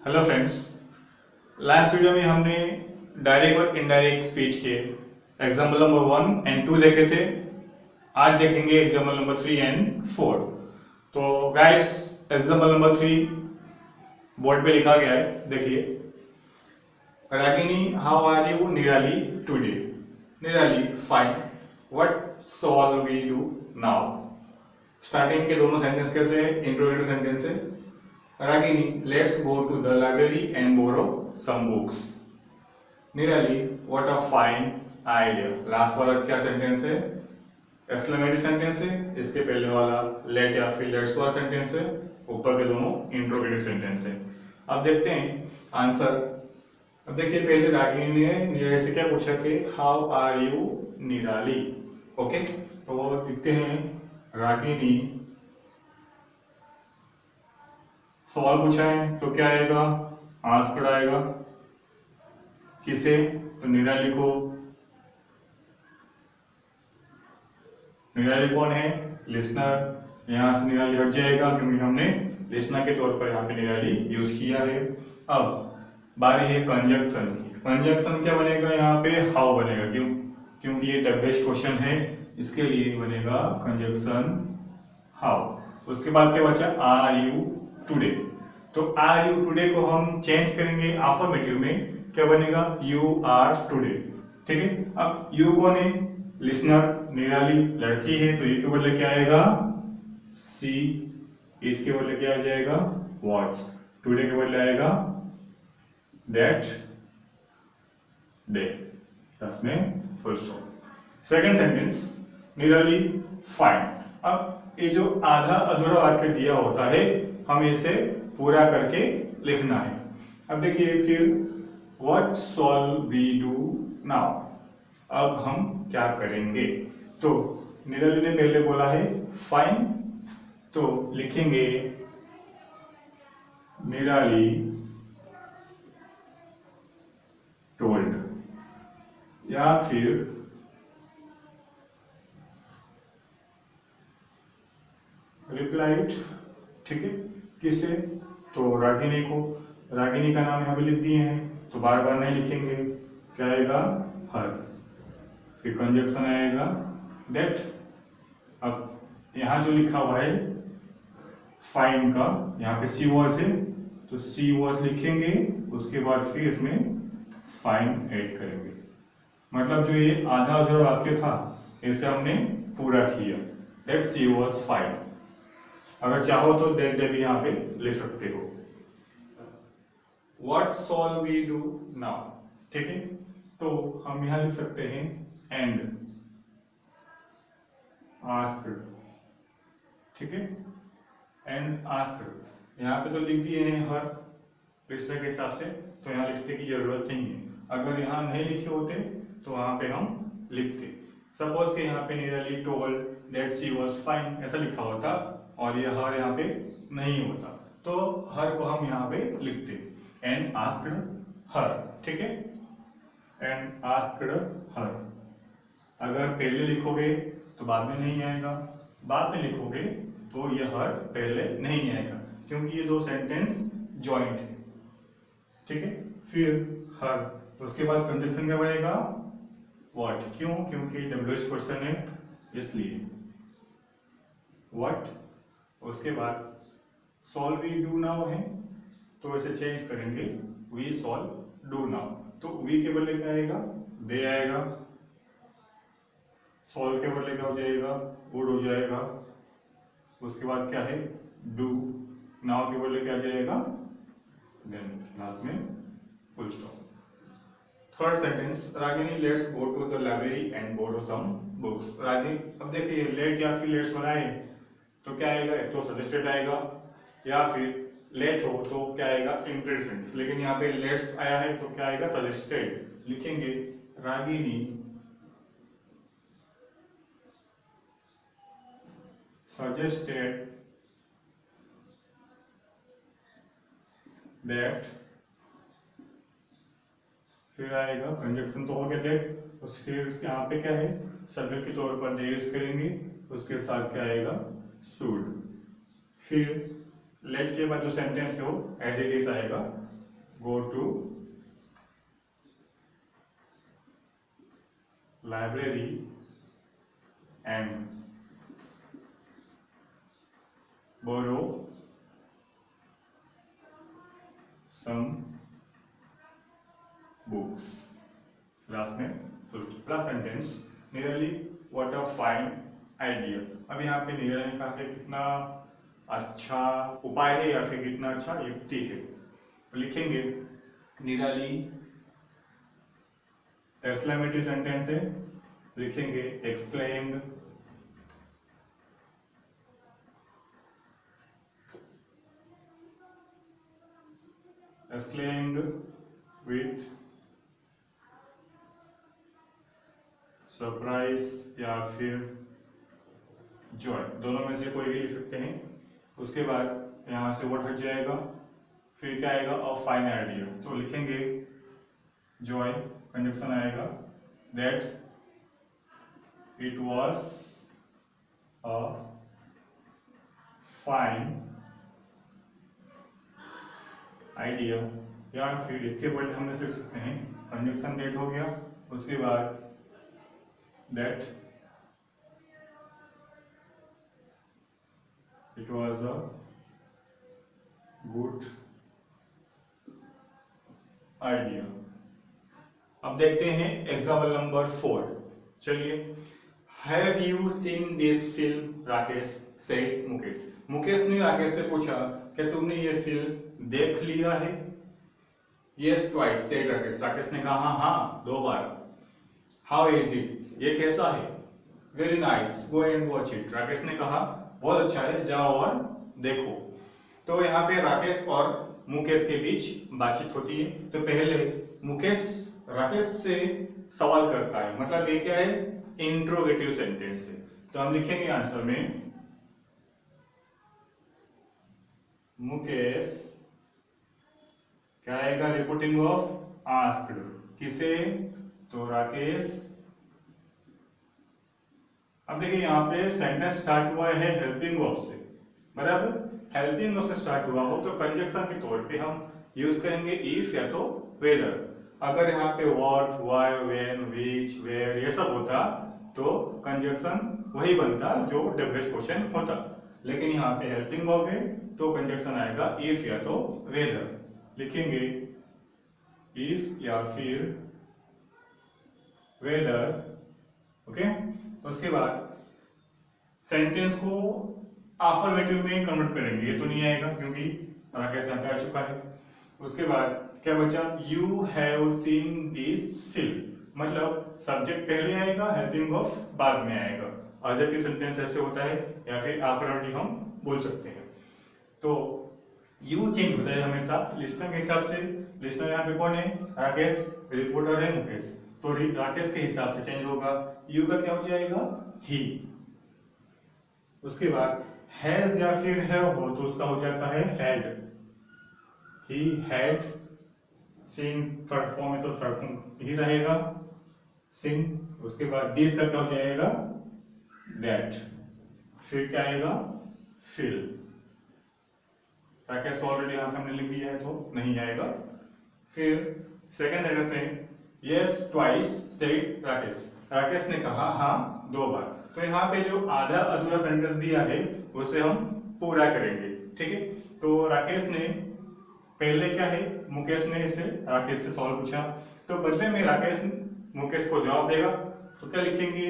Hello friends. Last video में हमने direct और इनडायरेक्ट स्पीच के एग्जाम्पल नंबर 1 और 2 देखे थे। आज देखेंगे एग्जाम्पल नंबर 3 और 4। तो गाइस, एग्जाम्पल नंबर 3 बोर्ड पे लिखा गया है, देखिए। Ragini, how are you Nirali today? Nirali, fine. What shall we do now? Starting के दोनों सेंटेंस कैसे है? इंट्रोगेटिव सेंटेंस है। Ragini, let's go to the library and borrow some books. Nirali, what a fine idea. Last वाला क्या सेंटेंस है? Exclamatory sentence है। इसके पहले वाला लेट या फिर लेट्स वाला सेंटेंस है। ऊपर के दोनों इंट्रोगेटिव सेंटेंस है। अब देखते हैं आंसर। अब देखिए, पहले रागिनी ने निराली से क्या पूछा कि हाउ आर यू निराली। ओके, तो वो लिखते हैं रागिनी, सवाल पूछा है तो क्या आएगा? आंसर आएगा। किसे? तो निराली को। निराली कौन है? लिसनर। यहां से निराली हट जाएगा क्योंकि हमने लिसनर के तौर पर यहाँ पे निराली यूज किया है। अब बारी है कंजक्शन की। कंजक्शन क्या बनेगा? यहाँ पे हाउ बनेगा। क्यों? क्योंकि ये डब्ल्यूएच क्वेश्चन है, इसके लिए बनेगा कंजक्शन हाउ। उसके बाद क्या बचा? Are you today. तो आर यू टुडे को हम चेंज करेंगे अफर्मेटिव में, क्या बनेगा? You are today. ठीक है। अब यू कौन है? लिसनर। निराली लड़की है तो यू के बदले क्या आएगा? सी। इसके बदले क्या आ जाएगा? वॉच। टुडे के बदले आएगा दैट डे। में फुल स्टॉप। सेकेंड सेंटेंस, निराली फाइन। अब ये जो आधा अधूरा वाक्य दिया होता है, हम इसे पूरा करके लिखना है। अब देखिए फिर, what shall we do now? अब हम क्या करेंगे? तो निराली ने पहले बोला है फाइन, तो लिखेंगे निराली टोल्ड, या फिर रिप्लाइड। ठीक है। किसे? तो रागिनी को। रागिनी का नाम यहाँ पे लिख दिए हैं तो बार बार नहीं लिखेंगे। क्या आएगा? हर। फिर कंजक्शन आएगा दैट। अब यहाँ जो लिखा हुआ है फाइन का, यहाँ पे सी वॉज है तो सी वॉज लिखेंगे। उसके बाद फिर इसमें फाइन ऐड करेंगे। मतलब जो ये आधा अधूरा वाक्य था, इसे हमने पूरा किया। That she was fine. अगर चाहो तो दैट डे भी यहाँ पे ले सकते हो। What shall we do now? ठीक है। तो हम यहाँ लिख सकते हैं and asked। ठीक है। and asked यहाँ पे तो लिख दिए हैं हर रिश्ते के हिसाब से, तो यहाँ लिखने की जरूरत नहीं है। अगर यहाँ नहीं लिखे होते तो वहां पे हम लिखते। सपोज के यहाँ पे निराली told that she was fine ऐसा लिखा होता और ये हर यहाँ पे नहीं होता, तो हर को हम यहाँ पे लिखते एंड आस्क्ड हर। ठीक है। And asked her. अगर पहले लिखोगे तो बाद में नहीं आएगा, बाद में लिखोगे तो ये हर पहले नहीं आएगा, क्योंकि ये दो सेंटेंस जॉइंट है। ठीक है। फिर हर, उसके बाद कंजक्शन क्या बनेगा? व्हाट। क्यों? क्योंकि डब्ल्यूएच क्वेश्चन है इसलिए व्हाट। उसके बाद सॉल वी डू नाउ है तो इसे चेंज करेंगे वी सॉल डू नाउ। तो वी के बदले क्या आएगा? दे आएगा। सॉल के बदले क्या हो जाएगा? वुड हो जाएगा। उसके बाद क्या है? डू। नाउ के बदले क्या जाएगा? देन। लास्ट में full stop. Third sentence, Ragini let's go to the library and borrow some books. Ragini, अब देखिए लेट या फिर लेट्स बनाए तो क्या आएगा? तो सजेस्टेड आएगा, या फिर लेट हो तो क्या आएगा? इंप्रेड सेंटेंस। लेकिन यहाँ पे लेट्स आया है तो क्या आएगा? सजेस्टेड। लिखेंगे रागिनी सजेस्टेड दैट। फिर आएगा कंजक्शन तो हो गया दैट, उसके यहाँ पे क्या है? सब्जेक्ट के तौर पर दे यूज करेंगे। उसके साथ क्या आएगा? शुड। फिर लेट के बाद जो सेंटेंस है वो एज इट इज आएगा, go to library and borrow some books. Last में plus sentence, nearly what a fine idea. अब यहाँ पे नियरली का कितना अच्छा उपाय है या फिर कितना अच्छा युक्ति है, तो लिखेंगे नियरली एक्सक्लेमेटरी सेंटेंस है, लिखेंगे एक्सक्लेम्ड, exclaimed with सरप्राइज या फिर जॉय, दोनों में से कोई भी लिख सकते हैं। उसके बाद यहाँ से वर्ड हट जाएगा, फिर क्या आएगा, अ फाइन आइडिया, तो लिखेंगे जॉय, कंजक्शन आएगा that it was a fine idea, या फिर इसके बदले हम लिख सकते हैं कंजक्शन डेट हो गया, उसके बाद that it was a good idea. अब देखते हैं एग्जाम्पल नंबर 4। चलिए, have you seen this film Rakesh said Mukesh. Mukesh ने राकेश से पूछा क्या तुमने ये फिल्म देख लिया है? Yes twice said Rakesh. Rakesh ने कहा हाँ 2 बार। How is it? ये कैसा है? Very nice, go and watch it. Rakesh ने कहा बहुत अच्छा है, जाओ और देखो। तो यहाँ पे राकेश और मुकेश के बीच बातचीत होती है। तो पहले मुकेश राकेश से सवाल करता है, मतलब ये क्या है, इंट्रोगेटिव सेंटेंस है। तो हम लिखेंगे आंसर में मुकेश क्या आएगा, रिपोर्टिंग ऑफ आस्क्ड, किसे, तो राकेश। अब देखिए यहाँ पे सेंटेंस स्टार्ट हुआ है हेल्पिंग वर्ब से, बराबर। हेल्पिंग वर्ब से स्टार्ट हुआ हो तो कंजक्शन के तौर पे हम यूज करेंगे इफ या तो वेदर। अगर यहाँ पे what, why, when, which, where ये सब होता तो कंजक्शन वही बनता जो डब्ल्यूएच क्वेश्चन होता, लेकिन यहाँ पे हेल्पिंग वर्ब है तो कंजक्शन आएगा इफ या तो वेदर। लिखेंगे इफ या फिर वेदर, ओके। उसके बाद सेंटेंस को अफर्मेटिव में कन्वर्ट करेंगे, ये तो नहीं आएगा क्योंकि राकेश यहाँ पे आ चुका है। उसके बाद क्या बचा, you have seen this film, मतलब सब्जेक्ट पहले आएगा, हेल्पिंग ऑफ बाद में आएगा। ऑब्जेक्टिव सेंटेंस ऐसे होता है, या फिर अफर्मेटिव हम बोल सकते हैं। तो यू चेंज होता है हमेशा लिस्टनर के हिसाब से। लिस्टनर यहाँ पे कौन है, राकेश, रिपोर्टर है मुकेश, तो राकेश के हिसाब से चेंज होगा। यू का क्या हो जाएगा, ही। उसके बाद हैज या फिर हैव हो तो उसका हो जाता है had, he had seen. Third form है तो थर्ड फॉर्म ही रहेगा, सीन। उसके बाद दिस का क्या हो जाएगा, दैट। फिर क्या आएगा, फिल। राकेश तो ऑलरेडी यहाँ पे हमने लिख दिया है तो नहीं आएगा। फिर सेकंड सेंटेंस में yes twice said Rakesh, Rakesh ने कहा हाँ 2 बार। तो यहाँ पे जो आधा अधूरा सेंटेंस दिया है उसे हम पूरा करेंगे, ठीक है। तो राकेश ने पहले क्या है, मुकेश ने इसे राकेश से सवाल पूछा, तो बदले में राकेश मुकेश को जवाब देगा, तो क्या लिखेंगे,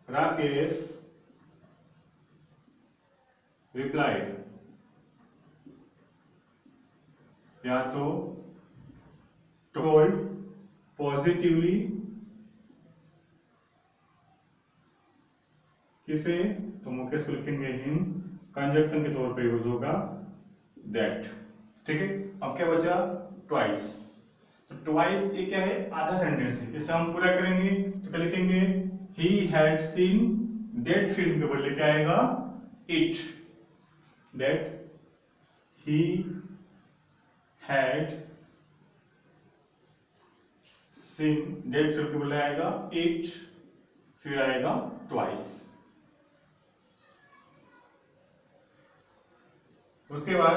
राकेश रिप्लाइड, या तो टोल्ड पॉजिटिवली, किसे, तो मुकेश को लिखेंगे हिम, कंजक्शन के तौर पे यूज होगा दैट, ठीक है। अब क्या बचा, ट्वाइस। तो ट्वाइस ये क्या है, आधा सेंटेंस है, इसे हम पूरा करेंगे तो क्या लिखेंगे, he had seen that film के बदले क्या आएगा, it, that he had seen that film के बदले आएगा इट, फिर आएगा ट्वाइस। उसके बाद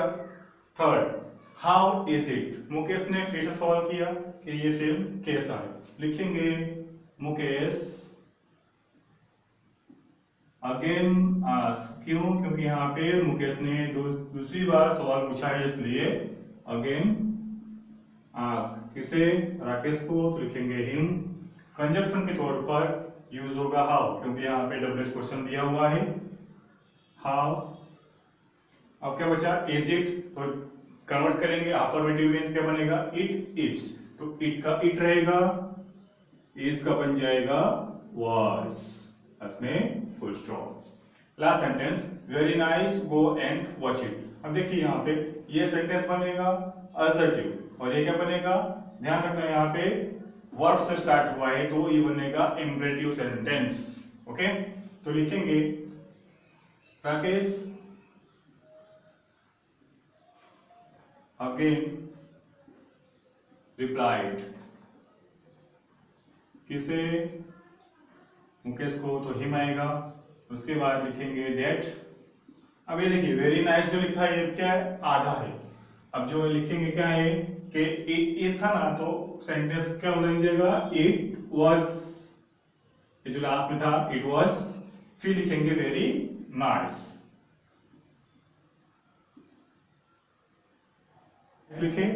third, how is it. Mukesh ने फिर से सवाल किया कि ये फिल्म कैसा है। लिखेंगे मुकेश अगेन आस्क। क्यों? क्योंकि यहाँ पे मुकेश ने दूसरी बार सवाल पूछा है, इसलिए अगेन आस्क। किसे? राकेश को। तो लिखेंगे हिम। कंजक्शन के तौर पर यूज होगा हाउ, क्योंकि यहाँ पे डब्ल्यूएच क्वेश्चन दिया हुआ है। हाउ। अब क्या बचा? Is it. तो कन्वर्ट करेंगे अफर्मेटिव में, क्या बनेगा? It is. तो इट का इट रहेगा, इज का बन जाएगा वाज, इसमें full stop. Last sentence, very nice, go and watch it. अब देखिए यहाँ पे ये सेंटेंस बनेगा असर्टिव, और ये क्या बनेगा? ध्यान रखना यहाँ पे वर्ब से स्टार्ट हुआ है, तो ये बनेगा इम्परेटिव सेंटेंस। ओके, तो लिखेंगे राकेश अगेन रिप्लाइड। किसे? मुकेश को। तो हिम आएगा। उसके बाद लिखेंगे दैट। अब ये देखिए वेरी नाइस जो लिखा है ये क्या है? आधा है। अब जो लिखेंगे क्या है कि इस था ना, तो सेंटेंस क्या बन जाएगा? It was. ये जो लास्ट में था इट वाज, फिर लिखेंगे वेरी नाइस। लिखे।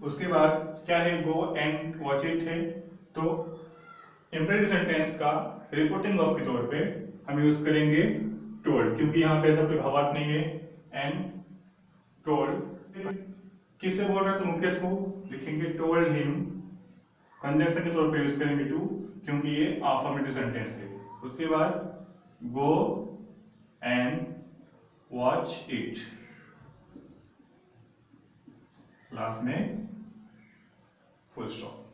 उसके बाद क्या है? गो एंड वॉच इट है। तो इम्परेटिव सेंटेंस का रिपोर्टिंग ऑफ के तौर पे हम यूज करेंगे टोल्ड, क्योंकि यहाँ पे ऐसा कोई भावार्थ नहीं है। एंड टोल्ड किससे बोल रहे हैं? तो मुकेश को। लिखेंगे टोल्ड हिम। कंजक्शन के तौर पे यूज करेंगे टू, क्योंकि ये अफर्मेटिव सेंटेंस है। उसके बाद go and watch it, last में फुल स्टॉप।